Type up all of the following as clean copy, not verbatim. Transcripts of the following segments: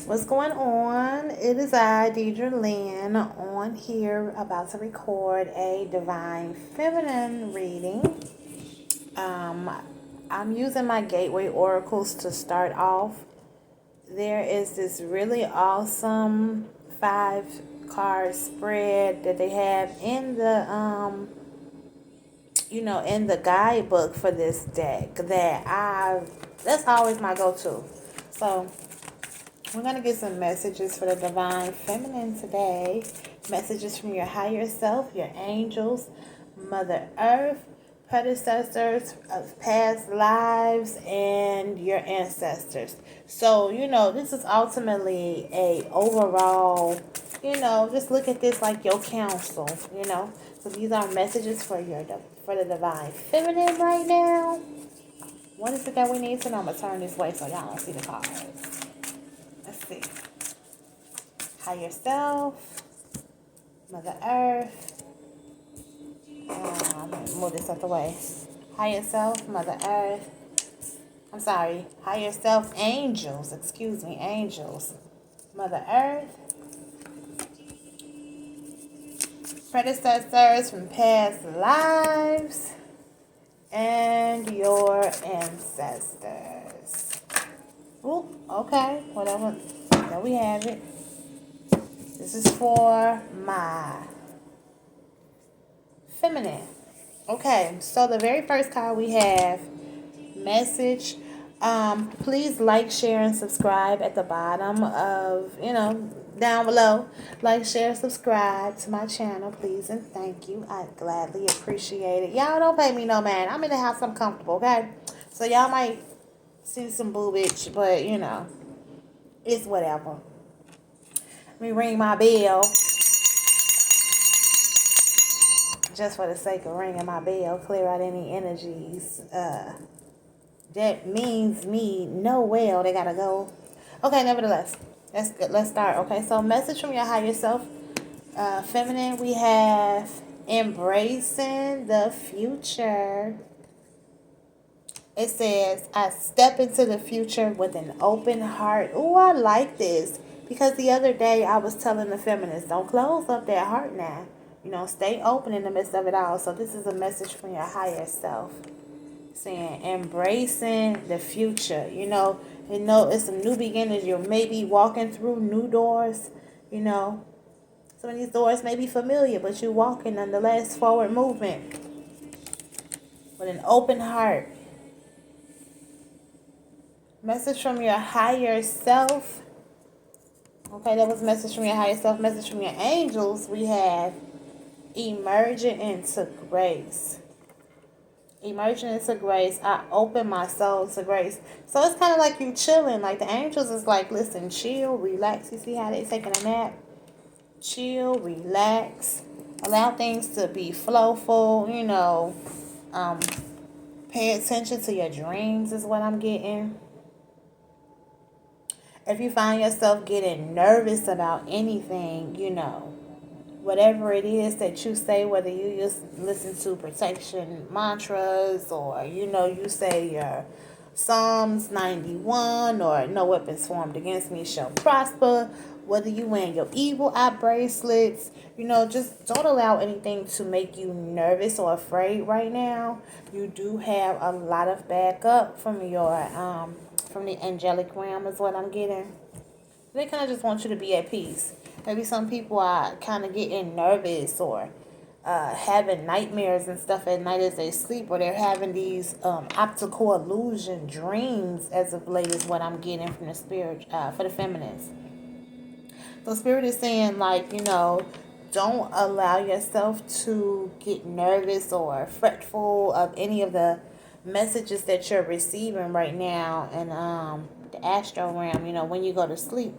What's going on? It is I, Deidre Lynn, on here about to record a Divine Feminine reading. I'm using my Gateway Oracles to start off. There is this really awesome 5-card spread that they have in the in the guidebook for this deck that's always my go-to. So we're going to get some messages for the Divine Feminine today. Messages from your higher self, your angels, Mother Earth, predecessors of past lives, and your ancestors. So, this is ultimately a overall, just look at this like your counsel, So these are messages for the Divine Feminine right now. What is it that we need to know? I'm going to turn this way so y'all don't see the cards. Let's see. Higher self, Mother Earth. Move this out the way. Higher self, Mother Earth. Higher self, angels. Excuse me, angels. Mother Earth. Predecessors from past lives. And your ancestors. Ooh, okay. Whatever. There we have it. This is for my feminine. Okay, so the very first card we have, message. Please like, share, and subscribe at the bottom of, down below. Like, share, subscribe to my channel, please, and thank you. I gladly appreciate it. Y'all don't pay me no man. I'm in the house. I'm comfortable, okay? So y'all might see some boobage, but, it's whatever. Let me ring my bell. Just for the sake of ringing my bell, clear out any energies. That means me know well they gotta go. Okay, nevertheless, that's good. Let's start. Okay, so message from your higher self, feminine. We have embracing the future. It says, I step into the future with an open heart. Oh, I like this. Because the other day I was telling the feminists, don't close up that heart now. Stay open in the midst of it all. So this is a message from your higher self. Saying, embracing the future. It's some new beginnings. You're maybe walking through new doors. Some of these doors may be familiar, but you're walking nonetheless, forward movement. With an open heart. Message from your higher self. Okay, that was message from your higher self. Message from your angels. We have emerging into grace. Emerging into grace. I open my soul to grace. So it's kind of like you chilling. Like the angels is like, listen, chill, relax. You see how they taking a nap? Chill, relax. Allow things to be flowful. Pay attention to your dreams is what I'm getting. If you find yourself getting nervous about anything, whatever it is that you say, whether you just listen to protection mantras or, you say your Psalms 91 or no weapons formed against me shall prosper, whether you wear your evil eye bracelets, just don't allow anything to make you nervous or afraid right now. You do have a lot of backup from from the angelic realm is what I'm getting. They kind of just want you to be at peace. Maybe some people are kind of getting nervous or having nightmares and stuff at night as they sleep, or they're having these optical illusion dreams as of late is what I'm getting from the spirit for the feminines. So spirit is saying, like, don't allow yourself to get nervous or fretful of any of the messages that you're receiving right now in the astral realm. When you go to sleep,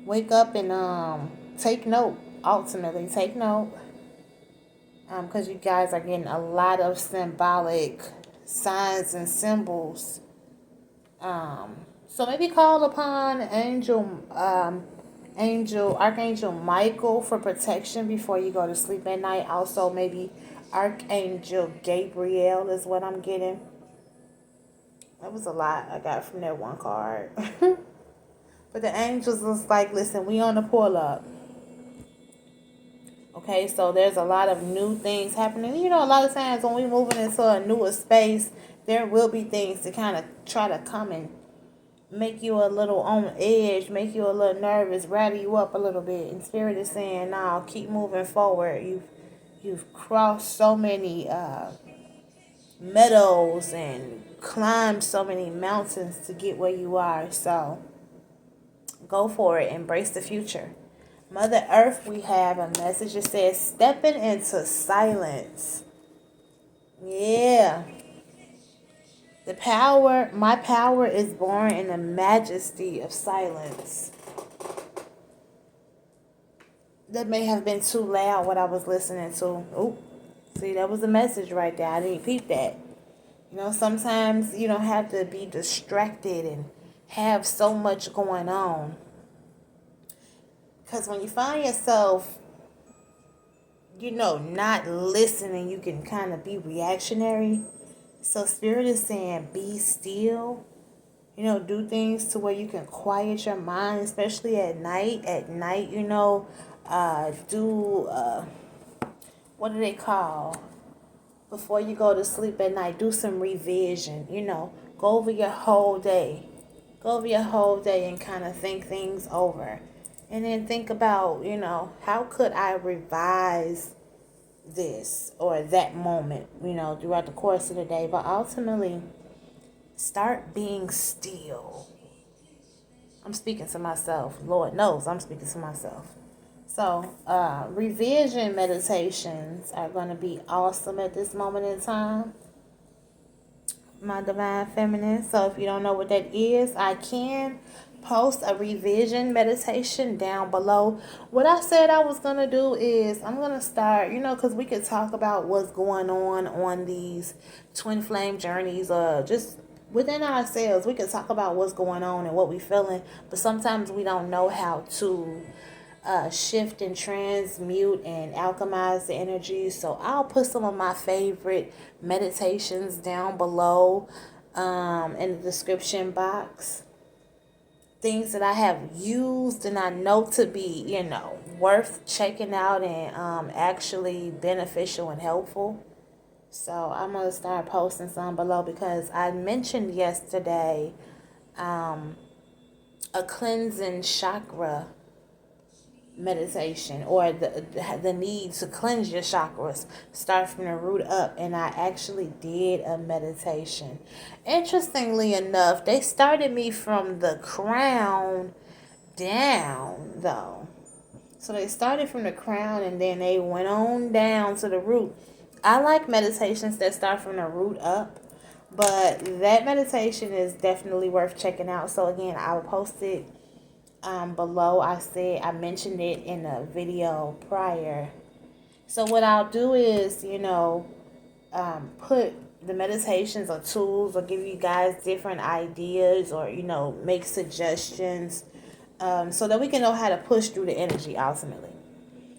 wake up and take note. Ultimately, take note, because you guys are getting a lot of symbolic signs and symbols. So maybe call upon Archangel Michael for protection before you go to sleep at night. Also, maybe Archangel Gabriel is what I'm getting. That was a lot I got from that one card. But the angels was like, listen, we on the pull up. Okay, so there's a lot of new things happening. You know, a lot of times when we're moving into a newer space, there will be things to kind of try to come and make you a little on edge, make you a little nervous, rattle you up a little bit. And Spirit is saying, "No, keep moving forward. You've crossed so many meadows and climbed so many mountains to get where you are. So go for it. Embrace the future." Mother Earth, we have a message that says, "Stepping into silence." Yeah. My power is born in the majesty of silence. That may have been too loud what I was listening to. Oh, see, that was a message right there. I didn't peep that. You know, sometimes you don't have to be distracted and have so much going on. Because when you find yourself, not listening, you can kind of be reactionary. So Spirit is saying, be still. Do things to where you can quiet your mind, especially at night. At night, what do they call? Before you go to sleep at night, do some revision. Go over your whole day. Go over your whole day and kind of think things over. And then think about, how could I revise this or that moment, throughout the course of the day. But ultimately, start being still. I'm speaking to myself. Lord knows I'm speaking to myself. So, revision meditations are going to be awesome at this moment in time, my divine feminine. So if you don't know what that is, I can post a revision meditation down below. What I said I was going to do is I'm going to start, because we could talk about what's going on these twin flame journeys, or just within ourselves. We could talk about what's going on and what we're feeling, but sometimes we don't know how to shift and transmute and alchemize the energy. So I'll put some of my favorite meditations down below in the description box. Things that I have used and I know to be, worth checking out and actually beneficial and helpful. So I'm going to start posting some below, because I mentioned yesterday a cleansing chakra meditation, or the need to cleanse your chakras, start from the root up, and I actually did a meditation. Interestingly enough, they started me from the crown down though. So they started from the crown and then they went on down to the root. I like meditations that start from the root up, but that meditation is definitely worth checking out. So again, I will post it below. I mentioned it in a video prior. So what I'll do is, put the meditations or tools, or give you guys different ideas, or make suggestions, so that we can know how to push through the energy. Ultimately,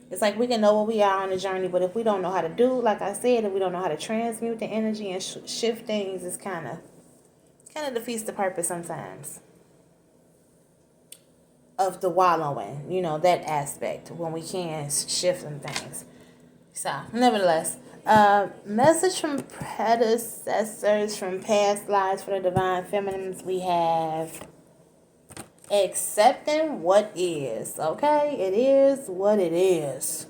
it's like we can know where we are on the journey, but if we don't know how to do, like I said, if we don't know how to transmute the energy and shift things, it's kind of defeats the purpose sometimes of the wallowing, that aspect, when we can shift some things. So, nevertheless, message from predecessors from past lives for the divine feminines, we have accepting what is. Okay, it is what it is.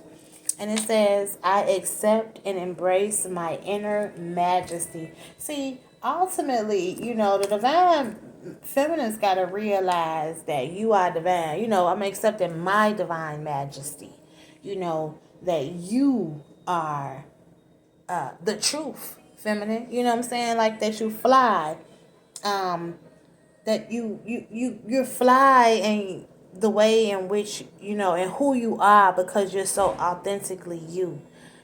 And it says, I accept and embrace my inner majesty. See, ultimately, the divine feminists got to realize that you are divine. I'm accepting my divine majesty. That you are the truth, feminine. You know what I'm saying? Like that you fly. That you fly and the way in which, and who you are, because you're so authentically you.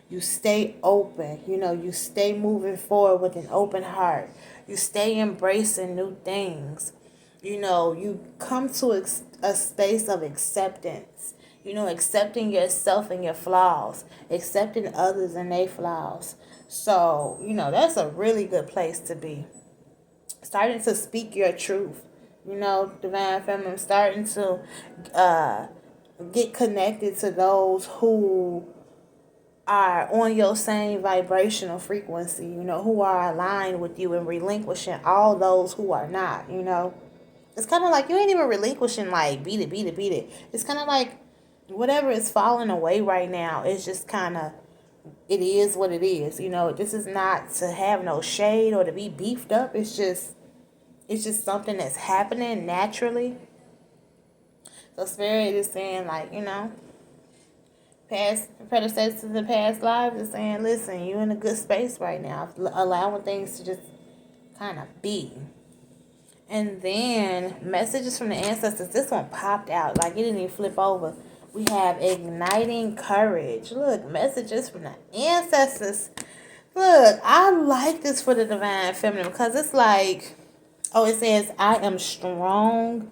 You stay open, you stay moving forward with an open heart. You stay embracing new things. You come to a space of acceptance. Accepting yourself and your flaws. Accepting others and their flaws. So, that's a really good place to be. Starting to speak your truth. You know, divine feminine, starting to uh, get connected to those who are on your same vibrational frequency, you know, who are aligned with you, and relinquishing all those who are not, you know. It's kind of like you ain't even relinquishing, like, beat it, beat it, beat it. It's kind of like whatever is falling away right now, it's just kind of, it is what it is, you know. This is not to have no shade or to be beefed up. It's just something that's happening naturally. So Spirit is saying, like, you know, past predecessors in past lives is saying, listen, you're in a good space right now, allowing things to just kind of be. And then messages from the ancestors. This one popped out, like it didn't even flip over. We have igniting courage. Look, messages from the ancestors. Look, I like this for the divine feminine, because it's like, oh, it says, I am strong,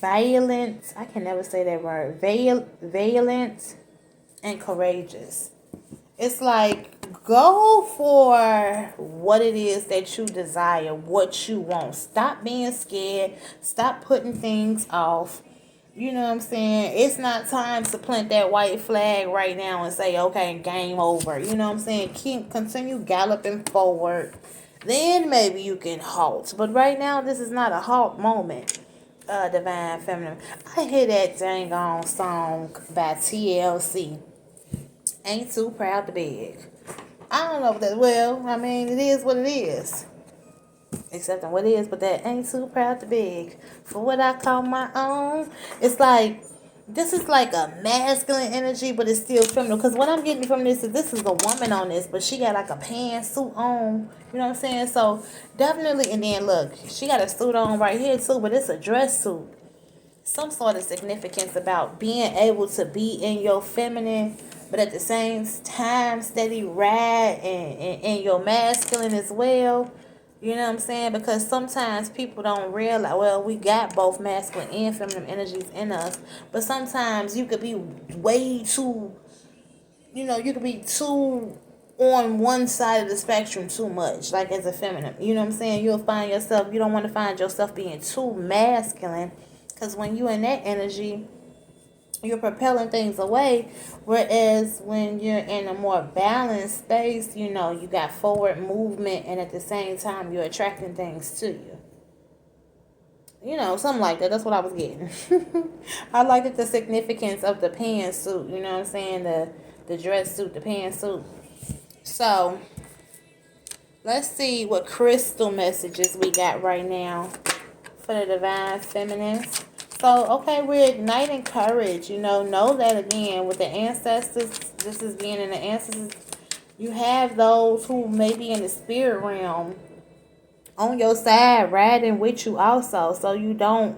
violent. I can never say that word. Valiant and courageous. It's like, go for what it is that you desire, what you want. Stop being scared. Stop putting things off. You know what I'm saying? It's not time to plant that white flag right now and say, okay, game over. You know what I'm saying? Continue galloping forward. Then maybe you can halt. But right now, this is not a halt moment. Divine Feminine. I hear that dang on song by TLC. Ain't too proud to beg. I don't know what that, well, I mean, it is what it is. Accepting what it is, but that ain't too proud to beg for what I call my own. It's like, this is like a masculine energy, but it's still feminine. Because what I'm getting from this is a woman on this, but she got like a pantsuit on. You know what I'm saying? So definitely, and then look, she got a suit on right here too, but it's a dress suit. Some sort of significance about being able to be in your feminine, but at the same time steady ride and your masculine as well. You know what I'm saying? Because sometimes people don't realize, well, we got both masculine and feminine energies in us, but sometimes you could be way too, you know, you could be too on one side of the spectrum too much, like as a feminine. You know what I'm saying? You'll find yourself, you don't want to find yourself being too masculine, because when you're in that energy, you're propelling things away. Whereas when you're in a more balanced space, you know, you got forward movement, and at the same time, you're attracting things to you. You know, something like that. That's what I was getting. I liked it, the significance of the pantsuit. You know what I'm saying? The dress suit, the pantsuit. So, let's see what crystal messages we got right now for the divine feminine. So, okay, we're igniting courage. You know that again with the ancestors. This is being in the ancestors. You have those who may be in the spirit realm on your side, riding with you also. So you don't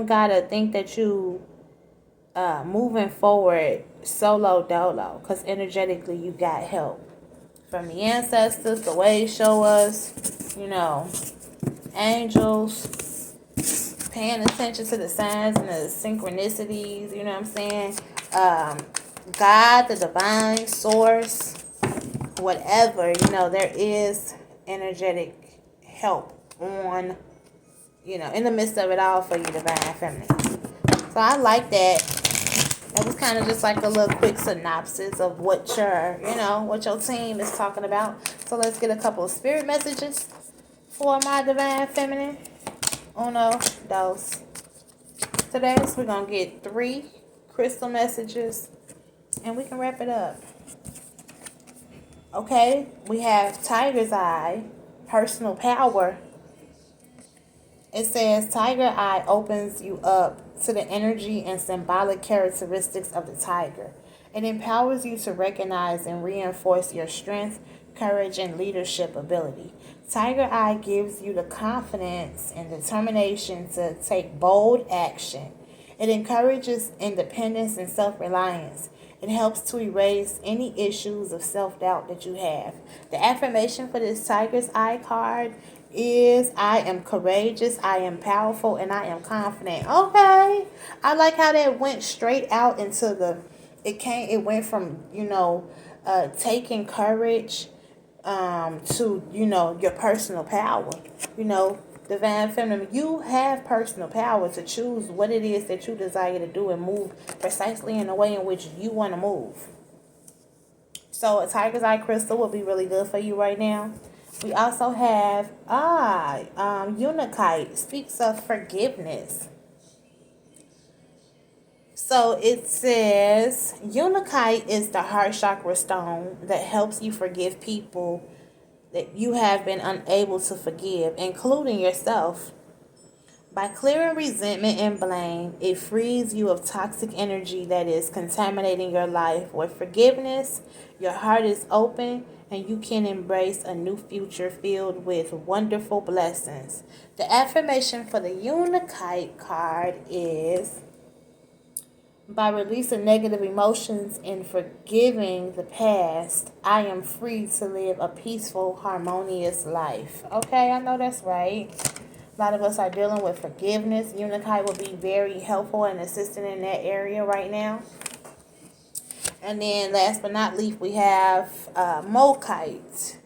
gotta think that you moving forward solo dolo, because energetically you got help from the ancestors. The way show us, angels, paying attention to the signs and the synchronicities, you know what I'm saying? God, the divine source, whatever, there is energetic help on, in the midst of it all for you, divine feminine. So I like that. That was kind of just like a little quick synopsis of what your team is talking about. So let's get a couple of spirit messages for my divine feminine. Uno, dos. Today, we're going to get 3 crystal messages, and we can wrap it up. Okay, we have Tiger's Eye, personal power. It says, Tiger Eye opens you up to the energy and symbolic characteristics of the tiger. It empowers you to recognize and reinforce your strength, courage, and leadership ability. Tiger Eye gives you the confidence and determination to take bold action. It encourages independence and self-reliance. It helps to erase any issues of self-doubt that you have. The affirmation for this Tiger's Eye card is, I am courageous, I am powerful, and I am confident. Okay. I like how that went straight out into it went from, taking courage to, your personal power. Divine Feminine, you have personal power to choose what it is that you desire to do and move precisely in the way in which you want to move. So a tiger's eye crystal will be really good for you right now. We also have Unakite speaks of forgiveness. So it says Unakite is the heart chakra stone that helps you forgive people that you have been unable to forgive, including yourself. By clearing resentment and blame, it frees you of toxic energy that is contaminating your life. With forgiveness, your heart is open and you can embrace a new future filled with wonderful blessings. The affirmation for the Unakite card is, by releasing negative emotions and forgiving the past, I am free to live a peaceful, harmonious life. Okay, I know that's right. A lot of us are dealing with forgiveness. Unakite will be very helpful and assisting in that area right now. And then last but not least, we have Mokite.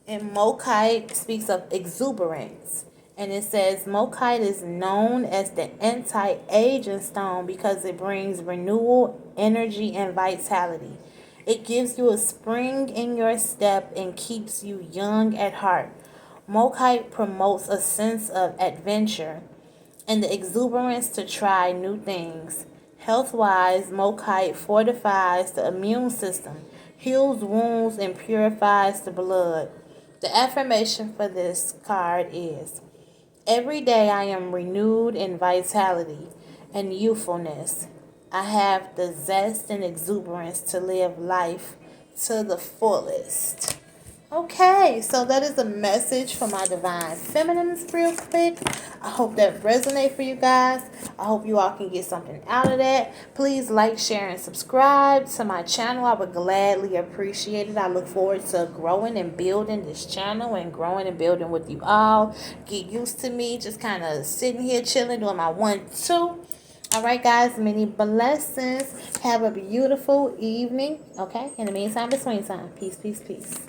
And Mokite speaks of exuberance. And it says Mokite is known as the anti-aging stone because it brings renewal, energy, and vitality. It gives you a spring in your step and keeps you young at heart. Mokite promotes a sense of adventure and the exuberance to try new things. Health-wise, Mokite fortifies the immune system, heals wounds, and purifies the blood. The affirmation for this card is, every day I am renewed in vitality and youthfulness. I have the zest and exuberance to live life to the fullest. Okay, so that is a message for my Divine Feminines real quick. I hope that resonates for you guys. I hope you all can get something out of that. Please like, share, and subscribe to my channel. I would gladly appreciate it. I look forward to growing and building this channel and growing and building with you all. Get used to me just kind of sitting here chilling, doing my 1-2. All right, guys, many blessings. Have a beautiful evening. Okay, in the meantime, between time. Peace, peace, peace.